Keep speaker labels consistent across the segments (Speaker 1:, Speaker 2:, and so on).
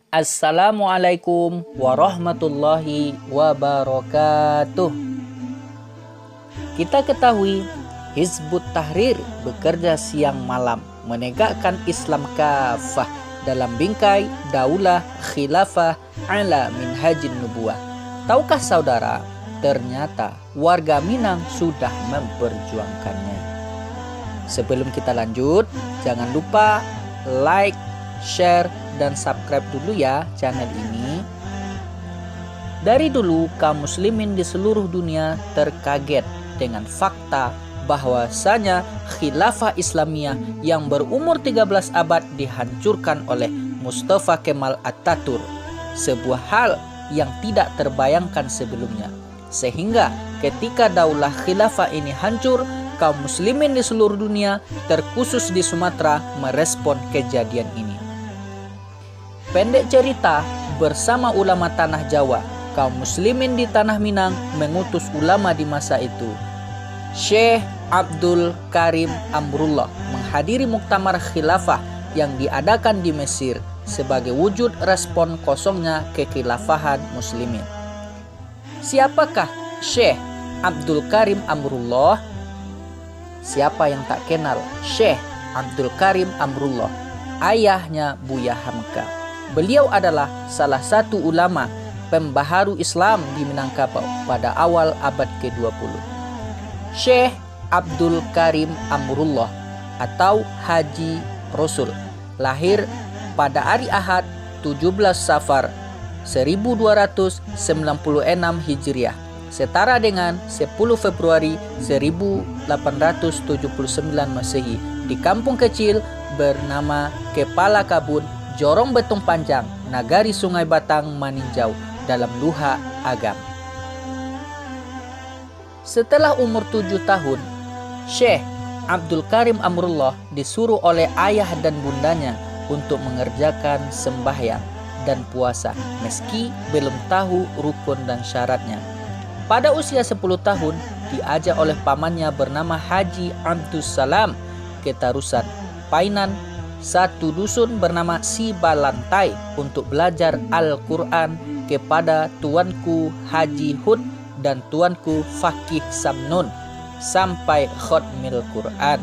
Speaker 1: Assalamualaikum warahmatullahi wabarakatuh. Kita ketahui Hizbut Tahrir bekerja siang malam menegakkan Islam kafah dalam bingkai daulah khilafah ala minhajin nubuwah. Tahukah saudara, ternyata warga Minang sudah memperjuangkannya. Sebelum kita lanjut, jangan lupa like, share, dan subscribe dulu ya channel ini. Dari dulu kaum muslimin di seluruh dunia terkaget dengan fakta bahwasanya khilafah Islamiyah yang berumur 13 abad dihancurkan oleh Mustafa Kemal Atatürk, sebuah hal yang tidak terbayangkan sebelumnya. Sehingga ketika daulah khilafah ini hancur, kaum muslimin di seluruh dunia, terkhusus di Sumatera, merespon kejadian ini. Pendek cerita, bersama ulama tanah Jawa, kaum muslimin di tanah Minang mengutus ulama di masa itu, Syekh Abdul Karim Amrullah, menghadiri muktamar khilafah yang diadakan di Mesir sebagai wujud respon kosongnya kekhilafahan muslimin. Siapakah Syekh Abdul Karim Amrullah? Siapa yang tak kenal Syekh Abdul Karim Amrullah, ayahnya Buya Hamka. Beliau adalah salah satu ulama pembaharu Islam di Minangkabau pada awal abad ke-20. Syekh Abdul Karim Amrullah atau Haji Rasul lahir pada hari Ahad 17 Safar 1296 Hijriah, setara dengan 10 Februari 1879 Masehi di kampung kecil bernama Kepala Kabun, Jorong Betung Panjang, Nagari Sungai Batang, Maninjau, dalam Luha Agam. Setelah umur 7 tahun, Syekh Abdul Karim Amrullah disuruh oleh ayah dan bundanya untuk mengerjakan sembahyang dan puasa meski belum tahu rukun dan syaratnya. Pada usia 10 tahun, diajak oleh pamannya bernama Haji Abdus Salam ke Tarusan, Painan, satu dusun bernama Sibalantai, untuk belajar Al-Quran kepada tuanku Haji Hud dan tuanku Fakih Samnun sampai khotmil Quran.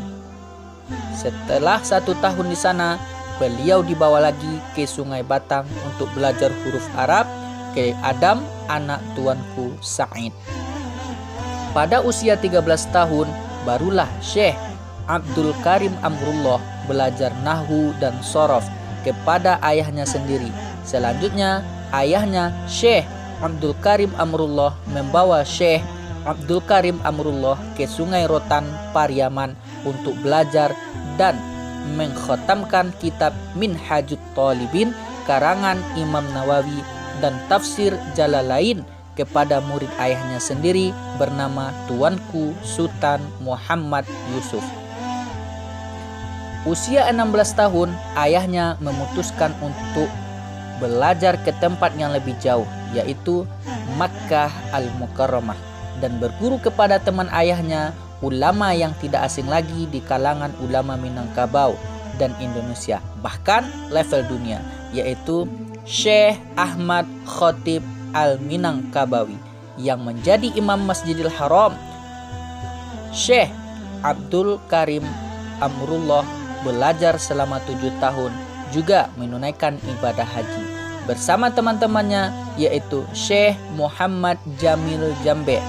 Speaker 1: Setelah 1 tahun di sana, beliau dibawa lagi ke Sungai Batang untuk belajar huruf Arab ke Adam, anak tuanku Sa'id. Pada usia 13 tahun, barulah Syekh Abdul Karim Amrullah belajar nahwu dan sorof kepada ayahnya sendiri. Selanjutnya, ayahnya Syekh Abdul Karim Amrullah membawa Syekh Abdul Karim Amrullah ke Sungai Rotan, Pariaman untuk belajar dan mengkhatamkan kitab Minhajut Thalibin karangan Imam Nawawi dan tafsir Jalalain kepada murid ayahnya sendiri bernama tuanku Sultan Muhammad Yusuf. Usia 16 tahun, ayahnya memutuskan untuk belajar ke tempat yang lebih jauh, yaitu Makkah Al-Mukarramah, dan berguru kepada teman ayahnya, ulama yang tidak asing lagi di kalangan ulama Minangkabau dan Indonesia, bahkan level dunia, yaitu Syekh Ahmad Khotib Al-Minangkabawi yang menjadi imam Masjidil Haram. Syekh Abdul Karim Amrullah belajar selama 7 tahun, juga menunaikan ibadah haji bersama teman-temannya, yaitu Syekh Muhammad Jamil Jambe,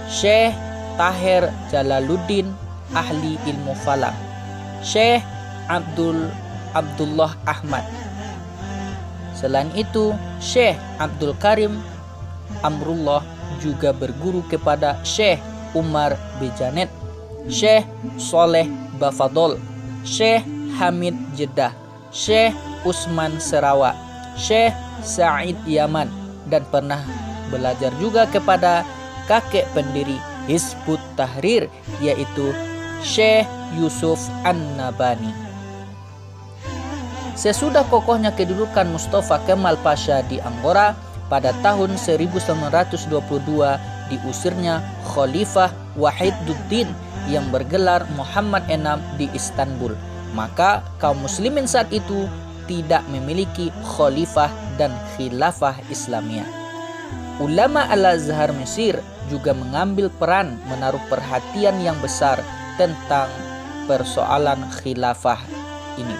Speaker 1: Syekh Tahir Jalaluddin ahli ilmu falak, Syekh Abdullah Ahmad. Selain itu, Syekh Abdul Karim Amrullah juga berguru kepada Syekh Umar Bejanet, Syekh Soleh Bafadol, Syekh Hamid Jeddah, Syekh Usman Sarawak, Syekh Sa'id Yaman, dan pernah belajar juga kepada kakek pendiri Hizbut Tahrir, yaitu Syekh Yusuf An-Nabani. Sesudah kokohnya kedudukan Mustafa Kemal Pasha di Anggora, pada tahun 1922 diusirnya Khalifah Wahiduddin yang bergelar Muhammad VI di Istanbul. Maka kaum muslimin saat itu tidak memiliki khalifah dan khilafah Islamiyah. Ulama Al-Azhar Mesir juga mengambil peran menaruh perhatian yang besar tentang persoalan khilafah ini.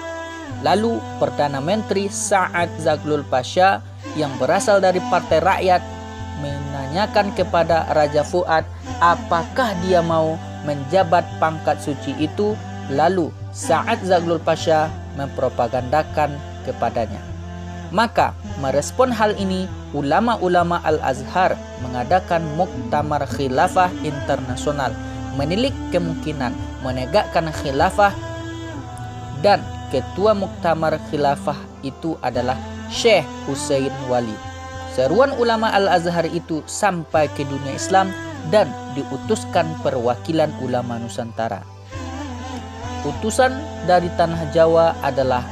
Speaker 1: Lalu Perdana Menteri Sa'ad Zaghloul Pasha yang berasal dari Partai Rakyat menanyakan kepada Raja Fuad apakah dia mau menjabat pangkat suci itu. Lalu Sa'ad Zaghloul Pasha mempropagandakan kepadanya. Maka merespon hal ini, ulama-ulama Al-Azhar mengadakan Muktamar Khilafah Internasional menilik kemungkinan menegakkan khilafah, dan ketua Muktamar Khilafah itu adalah Syekh Hussein Wali. Seruan ulama Al-Azhar itu sampai ke dunia Islam dan diutuskan perwakilan ulama Nusantara. Utusan dari tanah Jawa adalah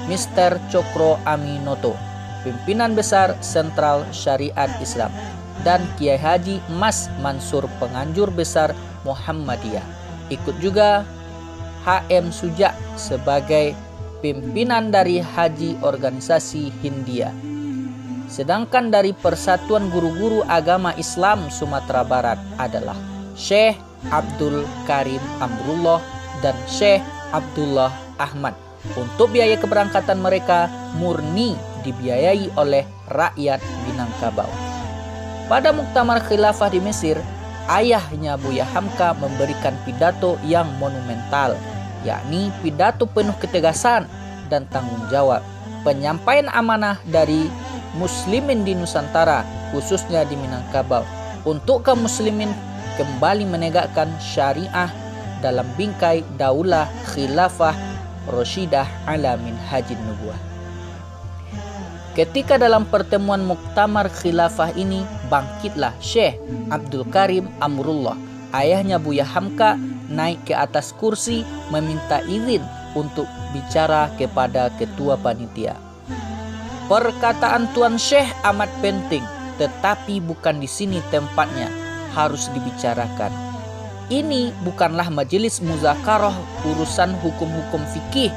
Speaker 1: Mr. Cokro Aminoto, pimpinan besar Sentral Syariat Islam, dan Kiai Haji Mas Mansur, penganjur besar Muhammadiyah. Ikut juga HM Suja sebagai pimpinan dari Haji Organisasi Hindia. Sedangkan dari Persatuan Guru-Guru Agama Islam Sumatera Barat adalah Syekh Abdul Karim Amrullah dan Syekh Abdullah Ahmad. Untuk biaya keberangkatan mereka murni dibiayai oleh rakyat Minangkabau. Pada Muktamar Khilafah di Mesir, ayahnya Buya Hamka memberikan pidato yang monumental, yakni pidato penuh ketegasan dan tanggung jawab, penyampaian amanah dari muslimin di Nusantara, khususnya di Minangkabau, untuk kaum muslimin kembali menegakkan syariah dalam bingkai daulah khilafah Rasyidah ala minhajin nubuwah. Ketika dalam pertemuan Muktamar Khilafah ini, bangkitlah Syekh Abdul Karim Amrullah, ayahnya Buya Hamka, naik ke atas kursi meminta izin untuk bicara kepada ketua panitia. Perkataan Tuan Syekh amat penting, tetapi bukan di sini tempatnya, harus dibicarakan. Ini bukanlah majelis muzakarah urusan hukum-hukum fikih,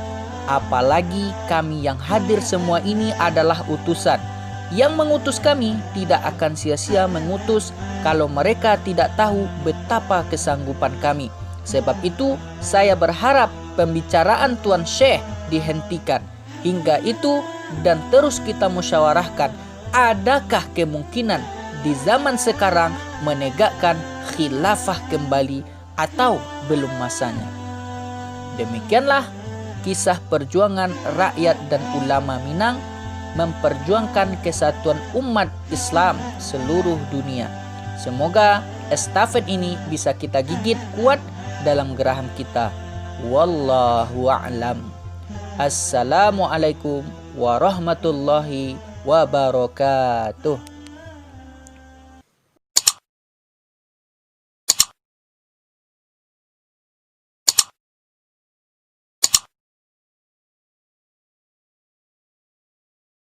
Speaker 1: apalagi kami yang hadir semua ini adalah utusan. Yang mengutus kami tidak akan sia-sia mengutus kalau mereka tidak tahu betapa kesanggupan kami. Sebab itu saya berharap pembicaraan Tuan Syekh dihentikan. Hingga itu dan terus kita musyawarahkan, adakah kemungkinan di zaman sekarang menegakkan khilafah kembali atau belum masanya. Demikianlah kisah perjuangan rakyat dan ulama Minang memperjuangkan kesatuan umat Islam seluruh dunia. Semoga estafet ini bisa kita gigit kuat dalam geraham kita. Wallahu a'lam. Assalamualaikum warahmatullahi wabarakatuh.